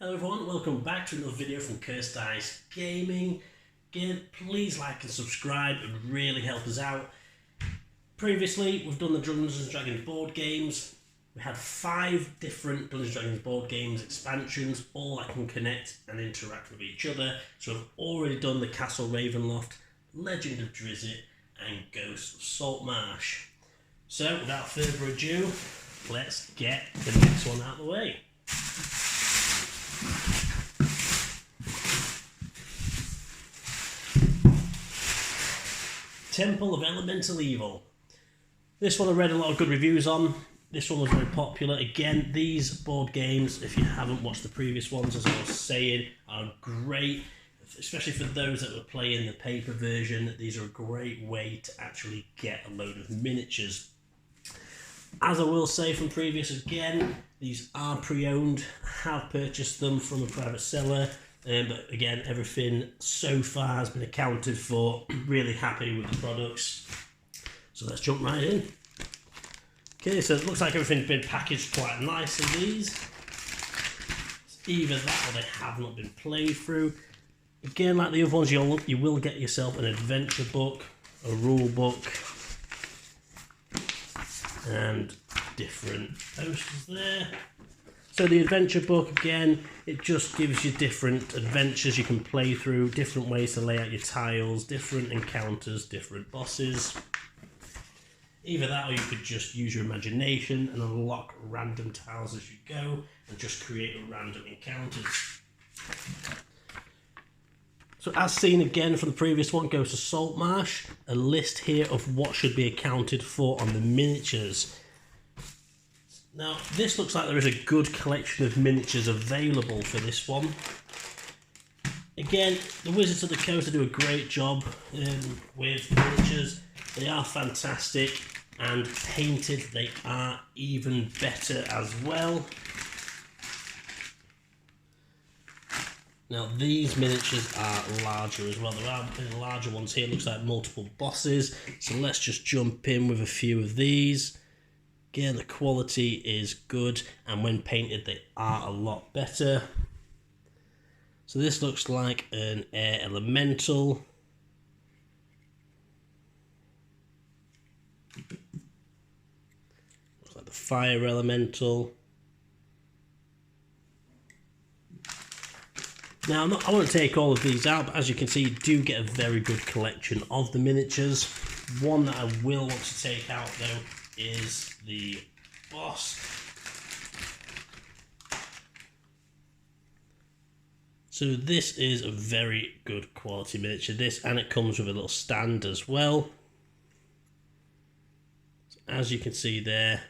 Hello everyone, welcome back to another video from Cursed Dice Gaming. Again, please like and subscribe, it would really help us out. Previously, we've done the Dungeons & Dragons board games. We had 5 different Dungeons & Dragons board games expansions, all that can connect and interact with each other. So we've already done the Castle Ravenloft, Legend of Drizzt and Ghost of Saltmarsh. So without further ado, let's get the next one out of the way. Temple of Elemental Evil. This one I read a lot of good reviews on. This one was very popular. Again, these board games, if you haven't watched the previous ones, as I was saying, are great, especially for those that were playing the paper version. These are a great way to actually get a load of miniatures. As I will say from previous, again, these are pre-owned. I have purchased them from a private seller. But again, everything so far has been accounted for. Really happy with the products. So let's jump right in. Okay, so it looks like everything's been packaged quite nicely. These, it's either that or they have not been played through. Again, like the other ones, you will get yourself an adventure book, a rule book, and different posters there. So the adventure book, again, it just gives you different adventures you can play through, different ways to lay out your tiles, different encounters, different bosses. Either that or you could just use your imagination and unlock random tiles as you go and just create random encounters. So as seen again from the previous one, Ghost of Saltmarsh, a list here of what should be accounted for on the miniatures. Now, this looks like there is a good collection of miniatures available for this one. Again, the Wizards of the Coast do a great job with miniatures. They are fantastic, and painted they are even better as well. Now, these miniatures are larger as well. There are larger ones here, looks like multiple bosses. So let's just jump in with a few of these. Again, the quality is good, and when painted they are a lot better. So this looks like an air elemental. Looks like the fire elemental. Now, I won't take all of these out, but as you can see, you do get a very good collection of the miniatures. One that I will want to take out, though, is the boss. So this is a very good quality miniature, this, and it comes with a little stand as well. So as you can see there,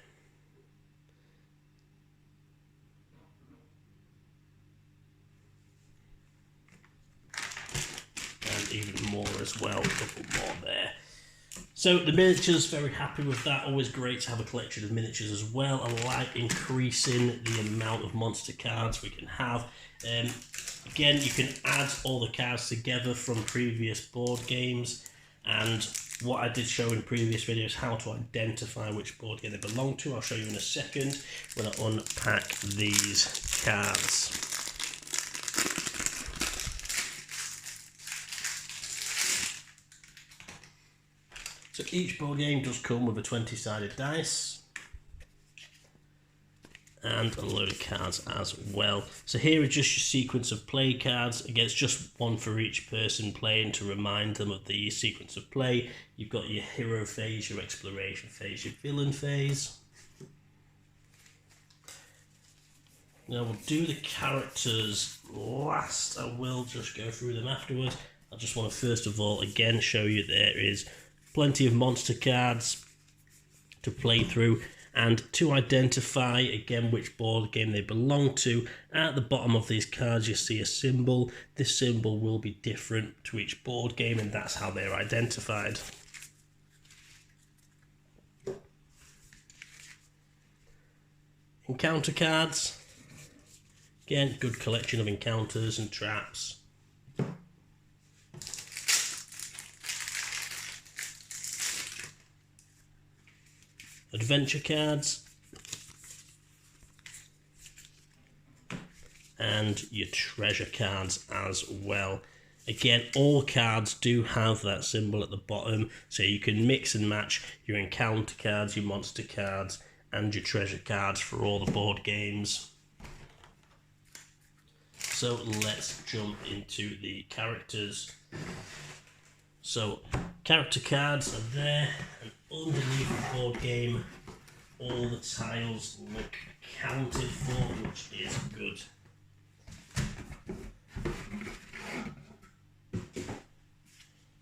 and even more as well, a couple more there. So the miniatures, very happy with that. Always great to have a collection of miniatures as well. I like increasing the amount of monster cards we can have. Again, you can add all the cards together from previous board games. And what I did show in previous videos, how to identify which board game they belong to. I'll show you in a second when I unpack these cards. So each board game does come with a 20-sided dice and a load of cards as well. So here are just your sequence of play cards. Again, it's just one for each person playing to remind them of the sequence of play. You've got your hero phase, your exploration phase, your villain phase. Now we'll do the characters last. I will just go through them afterwards. I just want to first of all again show you there is plenty of monster cards to play through, and to identify again which board game they belong to, at the bottom of these cards you see a symbol. This symbol will be different to each board game, and that's how they're identified. Encounter cards. Again, good collection of encounters and traps. Adventure cards. and your treasure cards as well. Again, all cards do have that symbol at the bottom, so you can mix and match your encounter cards, your monster cards, and your treasure cards for all the board games. So let's jump into the characters. So character cards are there, and underneath the board game, all the tiles look accounted for, which is good.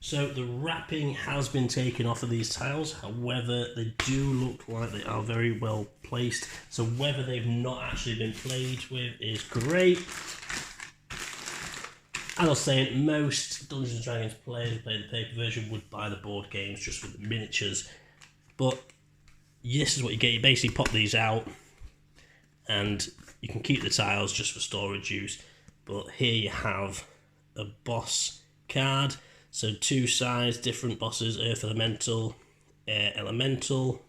So the wrapping has been taken off of these tiles, however they do look like they are very well placed, so whether they've not actually been played with is great. As I was saying, most Dungeons & Dragons players who play the paper version would buy the board games just with the miniatures, but this is what you get. You basically pop these out and you can keep the tiles just for storage use, but here you have a boss card. So 2 sides, different bosses, Earth Elemental, Air Elemental.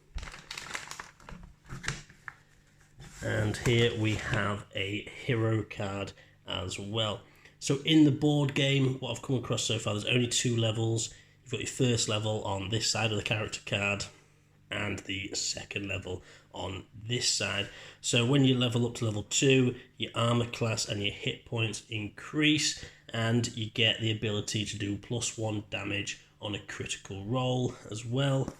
And here we have a hero card as well. So in the board game, what I've come across so far, there's only 2 levels. You've got your first level on this side of the character card and the second level on this side. So when you level up to level 2, your armor class and your hit points increase, and you get the ability to do +1 damage on a critical roll as well.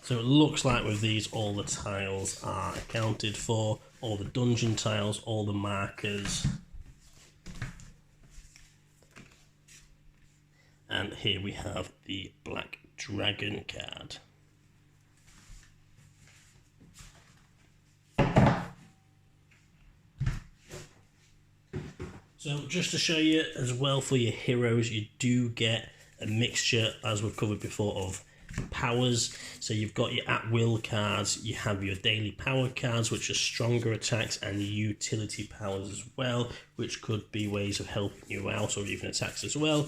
So it looks like with these all the tiles are accounted for, all the dungeon tiles, all the markers. And here we have the Black Dragon card. So just to show you as well, for your heroes, you do get a mixture, as we've covered before, of powers. So you've got your at-will cards, you have your daily power cards, which are stronger attacks, and utility powers as well, which could be ways of helping you out or even attacks as well.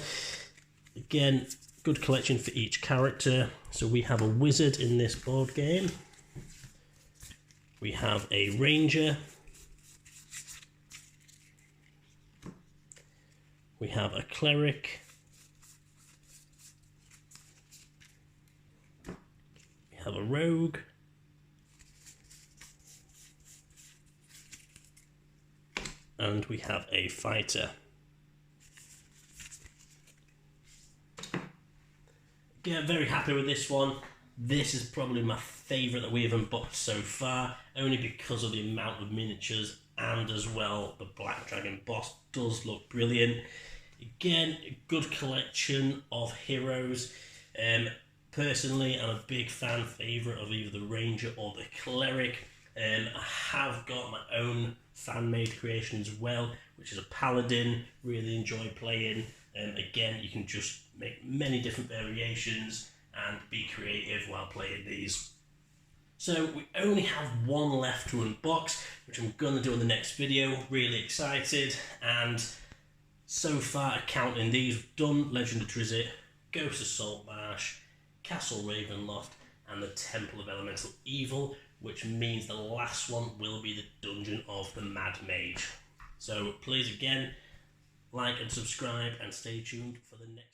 Again, good collection for each character. So we have a wizard in this board game. We have a ranger. We have a cleric. We have a rogue. And we have a fighter. Yeah, very happy with this one. This is probably my favourite that we have unboxed so far, only because of the amount of miniatures, and as well the Black Dragon boss does look brilliant. Again, a good collection of heroes. Personally, I'm a big favourite of either the Ranger or the Cleric. I have got my own fan-made creation as well, which is a Paladin. Really enjoy playing. Again, you can just make many different variations and be creative while playing these. So we only have one left to unbox, which I'm going to do in the next video. Really excited. And so far, counting these, we've done Legend of Drizzt, Ghost of Saltmarsh, Castle Ravenloft, and the Temple of Elemental Evil, which means the last one will be the Dungeon of the Mad Mage. So please, again, like and subscribe and stay tuned for the next.